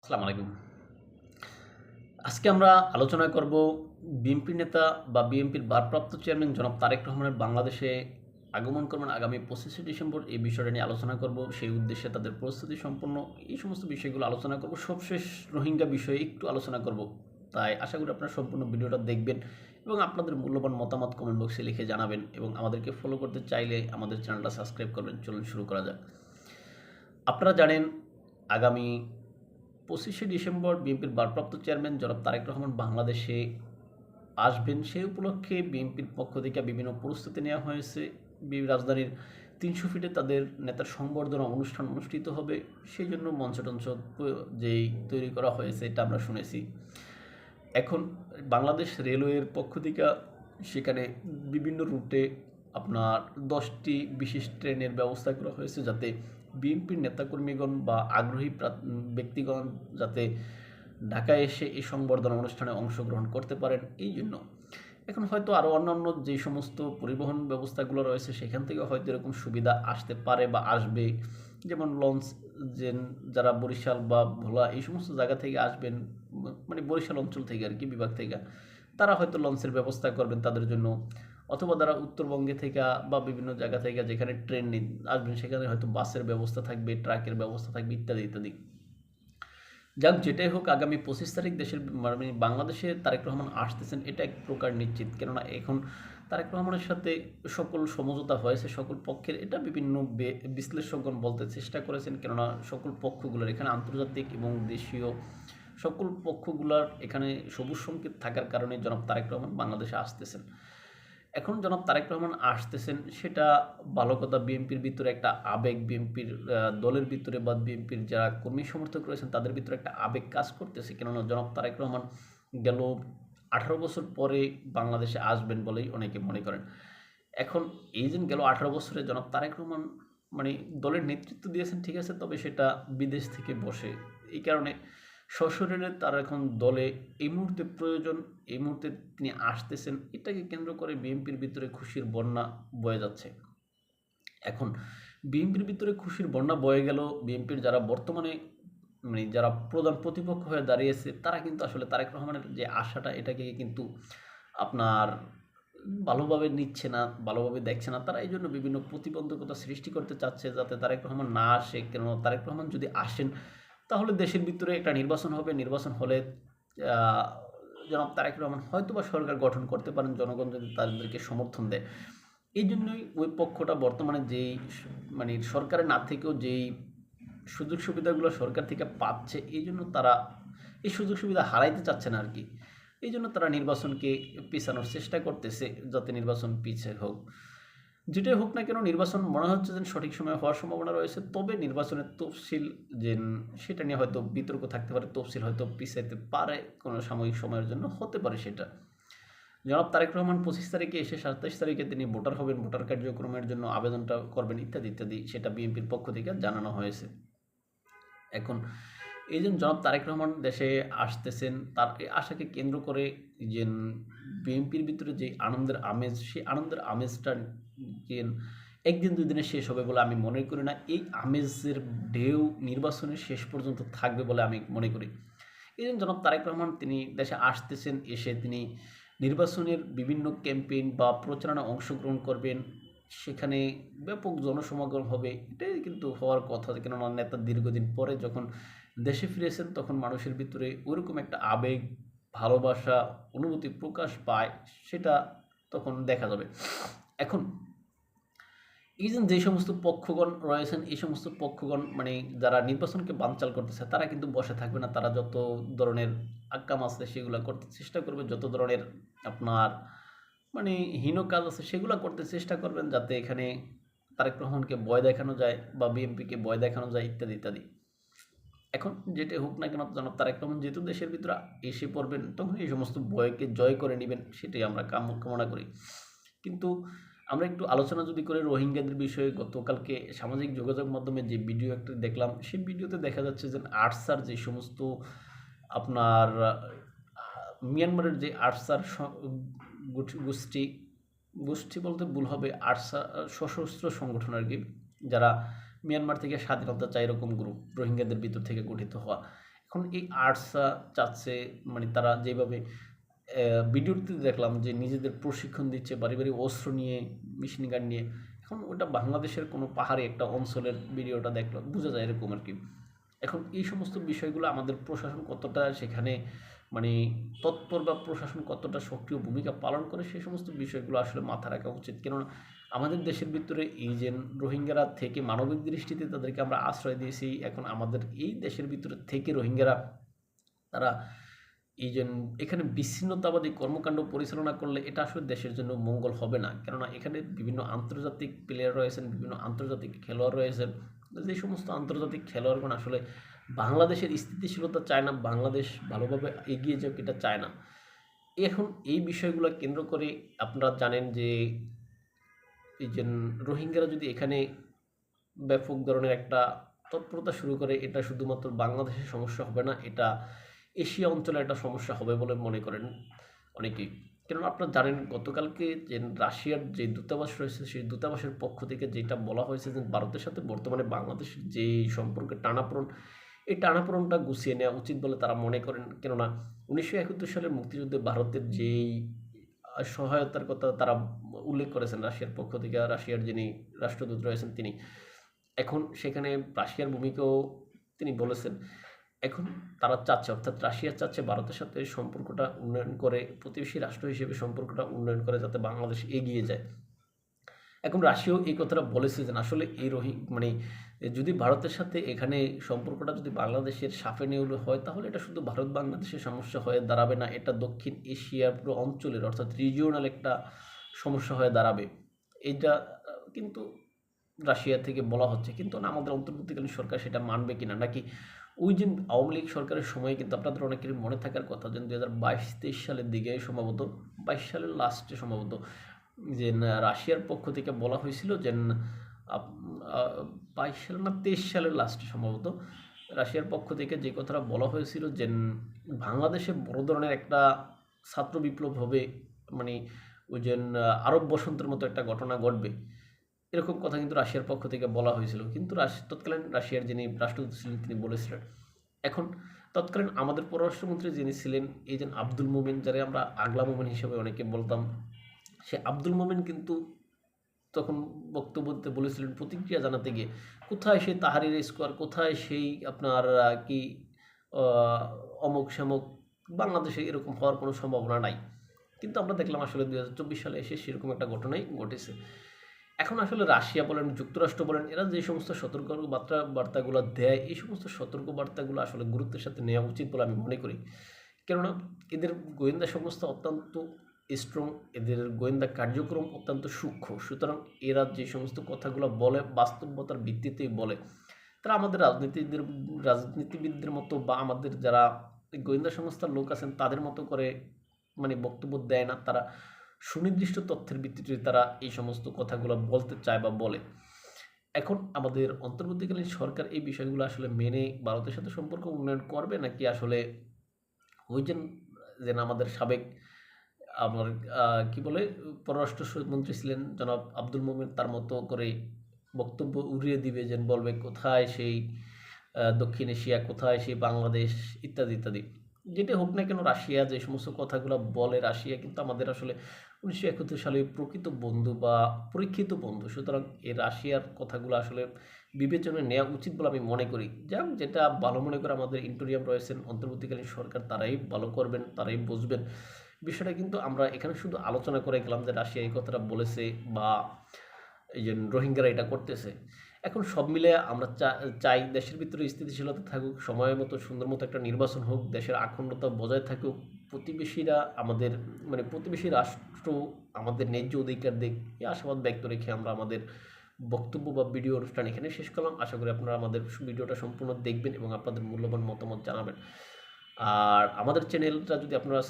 আসসালামু আলাইকুম। আজকে আমরা আলোচনা করব বিএনপি নেতা বা বিএনপির ভারপ্রাপ্ত চেয়ারম্যান জনাব তারেক রহমানের বাংলাদেশে আগমন করবেন আগামী 25শে ডিসেম্বর। এই বিষয়টা নিয়ে আলোচনা করব। সেই উদ্দেশ্যে তাদের প্রস্তুতি সম্পন্ন এই সমস্ত বিষয়গুলো আলোচনা করব। সবশেষ রোহিঙ্গা বিষয়ে একটু আলোচনা করব। তাই আশা করি আপনারা সম্পূর্ণ ভিডিওটা দেখবেন এবং আপনাদের মূল্যবান মতামত কমেন্ট বক্সে লিখে জানাবেন এবং আমাদেরকে ফলো করতে চাইলে আমাদের চ্যানেলটা সাবস্ক্রাইব করবেন। চলুন শুরু করা যাক। আপনারা জানেন আগামী 25শে ডিসেম্বর বিএনপির ভারপ্রাপ্ত চেয়ারম্যান জনাব তারেক রহমান বাংলাদেশে আসবেন। সেই উপলক্ষে বিএনপির পক্ষ থেকে বিভিন্ন প্রস্তুতি নেওয়া হয়েছে। রাজধানীর ৩০০ ফিটে তাদের নেতার সংবর্ধনা অনুষ্ঠান অনুষ্ঠিত হবে। সেই জন্য মঞ্চ যেই তৈরি করা হয়েছে এটা আমরা শুনেছি। এখন বাংলাদেশ রেলওয়ের পক্ষ থেকে সেখানে বিভিন্ন রুটে আপনার 10টি বিশেষ ট্রেনের ব্যবস্থা করা হয়েছে, যাতে বিএনপির নেতাকর্মীগণ বা আগ্রহী ব্যক্তিগণ যাতে ঢাকায় এসে এই সংবর্ধনা অনুষ্ঠানে অংশগ্রহণ করতে পারেন। এই জন্য এখন হয়তো আরও অন্যান্য যে সমস্ত পরিবহন ব্যবস্থাগুলো রয়েছে সেখান থেকে হয়তো এরকম সুবিধা আসতে পারে বা আসবে। যেমন লঞ্চ, যে যারা বরিশাল বা ভোলা এই সমস্ত জায়গা থেকে আসবেন, মানে বরিশাল অঞ্চল থেকে আর কি, বিভাগ থেকে, তারা হয়তো লঞ্চের ব্যবস্থা করবেন তাদের জন্য। অথবা তারা উত্তরবঙ্গে থেকে বা বিভিন্ন জায়গা থেকে যেখানে ট্রেন আসবেন সেখানে হয়তো বাসের ব্যবস্থা থাকবে, ট্রাকের ব্যবস্থা থাকবে, ইত্যাদি ইত্যাদি। যাক, যেটাই হোক, আগামী 25 তারিখ দেশের মানে বাংলাদেশে তারেক রহমান আসতেছেন এটা এক প্রকার নিশ্চিত। কেননা এখন তারেক রহমানের সাথে সকল সমঝোতা হয়েছে সকল পক্ষের, এটা বিভিন্ন বিশ্লেষকগণ বলতে চেষ্টা করেছেন। কেননা সকল পক্ষগুলোর এখানে আন্তর্জাতিক এবং দেশীয় সকল পক্ষগুলোর এখানে সবুজ সংকেত থাকার কারণে জনাব তারেক রহমান বাংলাদেশে আসতেছেন। এখন জনাব তারেক রহমান আসতেছেন সেটা ভালো কথা। বিএনপির ভিতরে একটা আবেগ, বিএনপির দলের ভিতরে বা বিএনপির যারা কর্মী সমর্থক রয়েছেন তাদের ভিতরে একটা আবেগ কাজ করতেছে। কেননা জনাব তারেক রহমান গেল 18 বছর পরে বাংলাদেশে আসবেন বলেই অনেকে মনে করেন। এখন এই যে গেল 18 বছরে জনাব তারেক রহমান মানে দলের নেতৃত্ব দিয়েছেন, ঠিক আছে, তবে সেটা বিদেশ থেকে বসে। এই কারণে সশরীরে তার এখন দলে এই মুহূর্তে প্রয়োজন, এই মুহূর্তে তিনি আসতেছেন, এটাকে কেন্দ্র করে বিএনপির ভিতরে খুশির বন্যা বয়ে যাচ্ছে। এখন বিএনপির ভিতরে খুশির বন্যা বয়ে গেল, বিএনপির যারা বর্তমানে মানে যারা প্রধান প্রতিপক্ষ হয়ে দাঁড়িয়েছে তারা কিন্তু আসলে তারেক রহমানের যে আশাটা এটাকে কিন্তু আপনার ভালোভাবে নিচ্ছে না, ভালোভাবে দেখছে না। তারা এই জন্য বিভিন্ন প্রতিবন্ধকতা সৃষ্টি করতে চাচ্ছে যাতে তারেক রহমান না আসে। কেন তারেক রহমান যদি আসেন তাহলে দেশের ভিতরে একটা নির্বাচন হবে, নির্বাচন হলে জনাব তারেক রহমান হয়তো বা সরকার গঠন করতে পারেন জনগণ যদি তাদেরকে সমর্থন দেয়। এই জন্যই ওই পক্ষটা বর্তমানে যেই মানে সরকারে না থেকেও যেই সুযোগ সুবিধাগুলো সরকার থেকে পাচ্ছে, এই জন্য তারা এই সুযোগ সুবিধা হারাইতে চাচ্ছে না আর কি। এই জন্য তারা নির্বাচনকে পিছানোর চেষ্টা করতেছে যাতে নির্বাচন পিছিয়ে হোক। যেটাই হোক না কেন, নির্বাচন মনে হচ্ছে যে সঠিক সময়ে হওয়ার সম্ভাবনা রয়েছে। তবে নির্বাচনের তফসিল যে সেটা নিয়ে হয়তো বিতর্ক থাকতে পারে, তফসিল হয়তো পিছাইতে পারে কোনো সাময়িক সময়ের জন্য, হতে পারে সেটা। জনাব তারেক রহমান 25 তারিখে এসে 27 তারিখে তিনি ভোটার হবেন, ভোটার কার্যক্রমের জন্য আবেদনটা করবেন, ইত্যাদি ইত্যাদি, সেটা বিএনপির পক্ষ থেকে জানানো হয়েছে। এখন এই যে জনাব তারেক রহমান দেশে আসতেছেন, তার এই আশাকে কেন্দ্র করে যে বিএনপির ভিতরে যে আনন্দের আমেজ, সেই আনন্দের আমেজটা যে একদিন দুই দিনে শেষ হবে বলে আমি মনে করি না। এই আমেজের ঢেউ নির্বাচনের শেষ পর্যন্ত থাকবে বলে আমি মনে করি। এই জন্য জনাব তারেক রহমান তিনি দেশে আসতেছেন, এসে তিনি নির্বাচনের বিভিন্ন ক্যাম্পেইন বা প্রচারণায় অংশগ্রহণ করবেন। সেখানে ব্যাপক জনসমাগম হবে, এটাই কিন্তু হওয়ার কথা। কেননা নেতা দীর্ঘদিন পরে যখন দেশে ফিরেছেন তখন মানুষের ভিতরে ওরকম একটা আবেগ, ভালোবাসা, অনুভূতি প্রকাশ পায়, সেটা তখন দেখা যাবে। এখন এই যে সমস্ত পক্ষগণ রয়েছেন এই সমস্ত পক্ষগণ মানে যারা নির্বাচনকে বানচাল করতেছে তারা কিন্তু বসে থাকবে না। তারা যত ধরনের আকাম আছে সেগুলো করতে চেষ্টা করবে, যত ধরনের আপনার মানে হীন কাজ আছে সেগুলো করতে চেষ্টা করবেন যাতে এখানে তারেক রহমানকে ভয় দেখানো যায় বা বিএনপিকে ভয় দেখানো যায়, ইত্যাদি ইত্যাদি। এখন যেটা হোক না কেন জনাব তারেক রহমান যেহেতু দেশের ভিতরে এসে পড়বেন তখন এই সমস্ত ভয়কে জয় করে নেবেন, সেটাই আমরা কামনা করি। কিন্তু আমরা একটু আলোচনা যদি করি রোহিঙ্গাদের বিষয়ে, গতকালকে সামাজিক যোগাযোগ মাধ্যমে যে ভিডিও একটা দেখলাম সেই ভিডিওতে দেখা যাচ্ছে যে আরসার যে সমস্ত আপনার মিয়ানমারের যে আরসার গোষ্ঠী, গোষ্ঠী বলতে ভুল হবে, আরসা সশস্ত্র সংগঠন আর কি, যারা মিয়ানমার থেকে স্বাধীনতা চায় এরকম গ্রুপ, রোহিঙ্গাদের ভিতর থেকে গঠিত হওয়া। এখন এই আর্টসা চাচ্ছে মানে তারা যেভাবে ভিডিওতে দেখলাম যে নিজেদের প্রশিক্ষণ দিচ্ছে বাড়ি বাড়ি অস্ত্র নিয়ে মেশিন গান নিয়ে। এখন ওটা বাংলাদেশের কোনো পাহাড়ি একটা অঞ্চলের ভিডিওটা দেখলো বোঝা যায় এরকম আর কি। এখন এই সমস্ত বিষয়গুলো আমাদের প্রশাসন কতটা সেখানে মানে তৎপর বা প্রশাসন কতটা সক্রিয় ভূমিকা পালন করে সেই সমস্ত বিষয়গুলো আসলে মাথায় রাখা উচিত। কেননা আমাদের দেশের ভিতরে এই যে রোহিঙ্গারা থেকে মানবিক দৃষ্টিতে তাদেরকে আমরা আশ্রয় দিয়েছি, এখন আমাদের এই দেশের ভিতরে থেকে রোহিঙ্গারা তারা এই যে এখানে বিচ্ছিন্নতাবাদী কর্মকাণ্ড পরিচালনা করলে এটা আসলে দেশের জন্য মঙ্গল হবে না। কেননা এখানে বিভিন্ন আন্তর্জাতিক প্লেয়ার রয়েছেন, বিভিন্ন আন্তর্জাতিক খেলোয়াড় রয়েছেন, যে সমস্ত আন্তর্জাতিক খেলোয়াড়গণ আসলে বাংলাদেশের স্থিতিশীলতা চায় না, বাংলাদেশ ভালোভাবে এগিয়ে যাক এটা চায় না। এখন এই বিষয়গুলো কেন্দ্র করে আপনারা জানেন যে এই যে রোহিঙ্গারা যদি এখানে ব্যাপক ধরনের একটা তৎপরতা শুরু করে, এটা শুধুমাত্র বাংলাদেশের সমস্যা হবে না, এটা এশিয়া অঞ্চলে একটা সমস্যা হবে বলে মনে করেন অনেকেই। কেননা আপনারা জানেন গতকালকে যে রাশিয়ার যে দূতাবাস রয়েছে সেই দূতাবাসের পক্ষ থেকে যেটা বলা হয়েছে যে ভারতের সাথে বর্তমানে বাংলাদেশের যে সম্পর্কের টানাপোড়েন, এই টানাপোড়েনটা গুছিয়ে নেওয়া উচিত বলে তারা মনে করেন। কেননা 1971 সালের মুক্তিযুদ্ধে ভারতের যেই সহায়তার কথা তারা উল্লেখ করেছেন রাশিয়ার পক্ষ থেকে, রাশিয়ার যিনি রাষ্ট্রদূত রয়েছেন তিনি, এখন সেখানে রাশিয়ার ভূমিকাও তিনি বলেছেন। এখন তারা চাচ্ছে, অর্থাৎ রাশিয়া চাচ্ছে ভারতের সাথে সম্পর্কটা উন্নয়ন করে, প্রতিবেশী রাষ্ট্র হিসেবে সম্পর্কটা উন্নয়ন করে যাতে বাংলাদেশ এগিয়ে যায়। এখন রাশিয়াও এই কথাটা বলেছে যে আসলে এই মানে যদি ভারতের সাথে এখানে সম্পর্কটা যদি বাংলাদেশের সাফে নেউলে হয় তাহলে এটা শুধু ভারত বাংলাদেশের সমস্যা হয়ে দাঁড়াবে না, এটা দক্ষিণ এশিয়ার পুরো অঞ্চলের অর্থাৎ রিজিওনাল একটা সমস্যা হয়ে দাঁড়াবে। এইটা কিন্তু রাশিয়া থেকে বলা হচ্ছে, কিন্তু না আমাদের অন্তর্বর্তীকালীন সরকার সেটা মানবে কিনা, নাকি ওই যে আওয়ামী লীগ সরকারের সময় কিন্তু আপনাদের অনেকেরই মনে থাকার কথা যে 2022-23 সালের দিকে সম্ভবত 22 সালের লাস্টে সম্ভবত যে রাশিয়ার পক্ষ থেকে বলা হয়েছিল যে 22 সালে না 23 সালের লাস্টে সম্ভবত রাশিয়ার পক্ষ থেকে যে কথাটা বলা হয়েছিল যে বাংলাদেশে বড় ধরনের একটা ছাত্র বিপ্লব হবে, মানে ওই যে আরব বসন্তের মতো একটা ঘটনা ঘটবে, এরকম কথা কিন্তু রাশিয়ার পক্ষ থেকে বলা হয়েছিল। কিন্তু তৎকালীন রাশিয়ার যিনি রাষ্ট্রদূত ছিলেন তিনি বলেছিলেন। এখন তৎকালীন আমাদের পররাষ্ট্রমন্ত্রী যিনি ছিলেন এই যে আব্দুল মোমেন, যারা আমরা আগলা মোমেন হিসেবে অনেকে বলতাম, সে আব্দুল মোমেন কিন্তু তখন বক্তব্য দিতে বলেছিলেন প্রতিক্রিয়া জানাতে গিয়ে, কোথায় সেই তাহারির স্কোয়ার, কোথায় সেই আপনার কি অমুক শামুক, বাংলাদেশে এরকম হওয়ার কোনো সম্ভাবনা নাই। কিন্তু আমরা দেখলাম আসলে 2024 সালে এসে সেরকম একটা ঘটনাই ঘটেছে। এখন আসলে রাশিয়া বলেন, যুক্তরাষ্ট্র বলেন, এরা যে সমস্ত বার্তাগুলো দেয় এই সমস্ত সতর্ক বার্তাগুলো আসলে গুরুত্বের সাথে নেওয়া উচিত বলে আমি মনে করি। কেননা এদের গোয়েন্দা সংস্থা অত্যন্ত স্ট্রং, এদের গোয়েন্দা কার্যক্রম অত্যন্ত সূক্ষ্ম, সুতরাং এরা যে সমস্ত কথাগুলো বলে বাস্তবতার ভিত্তিতেই বলে। তারা আমাদের রাজনীতিবিদদের মতো বা আমাদের যারা গোয়েন্দা সংস্থার লোক আছেন তাদের মতো করে মানে বক্তব্য দেয় না, তারা সুনির্দিষ্ট তথ্যের ভিত্তিতে তারা এই সমস্ত কথাগুলো বলতে চায় বা বলে। এখন আমাদের অন্তর্বর্তীকালীন সরকার এই বিষয়গুলো আসলে মেনে ভারতের সাথে সম্পর্ক উন্নয়ন করবে, নাকি আসলে ওই যে আমাদের সাবেক আমার কি বলে পররাষ্ট্রমন্ত্রী ছিলেন জনাব আব্দুল মোমেন, তার মতো করে বক্তব্য উড়িয়ে দিবে, যে বলবে কোথায় সেই দক্ষিণ এশিয়া, কোথায় সেই বাংলাদেশ, ইত্যাদি ইত্যাদি। যেটা হোক না কেন রাশিয়া যে সমস্ত কথাগুলো বলে, রাশিয়া কিন্তু আমাদের আসলে 1971 সালে প্রকৃত বন্ধু বা পরীক্ষিত বন্ধু, সুতরাং এই রাশিয়ার কথাগুলো আসলে বিবেচনায় নেওয়া উচিত বলে আমি মনে করি। যাক, যেটা ভালো মনে করে আমাদের ইন্টেরিয়াম রয়েছেন অন্তর্বর্তীকালীন সরকার, তারাই ভালো করবেন, তারাই বুঝবেন বিষয়টা। কিন্তু আমরা এখানে শুধু আলোচনা করে গেলাম যে রাশিয়া এই কথাটা বলেছে বা এই যে রোহিঙ্গারা এটা করতেছে। এখন সব মিলে আমরা চাই দেশের ভিতরে স্থিতিশীলতা থাকুক, সময় মতো সুন্দর মতো একটা নির্বাচন হোক, দেশের অখণ্ডতা বজায় থাকুক, প্রতিবেশীরা আমাদের মানে প্রতিবেশী রাষ্ট্র আমাদের ন্যায্য অধিকার দিক, এই আশাবাদ ব্যক্ত রেখে আমরা আমাদের বক্তব্য বা ভিডিও অনুষ্ঠান এখানে শেষ করলাম। আশা করি আপনারা আমাদের ভিডিওটা সম্পূর্ণ দেখবেন এবং আপনাদের মূল্যবান মতামত জানাবেন। আর আমাদের চ্যানেলটা যদি আপনারা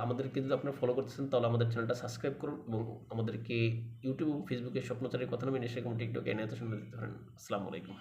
আমাদেরকে যদি আপনারা ফলো করতেছেন তাহলে আমাদের চ্যানেলটা সাবস্ক্রাইব করুন এবং আমাদেরকে ইউটিউব এবং ফেসবুকে স্বপ্নচারীর কথা নামে ইনস্টাগ্রাম টিকটকে এনে শুনতে দিতে পারেন। আসসালামু আলাইকুম।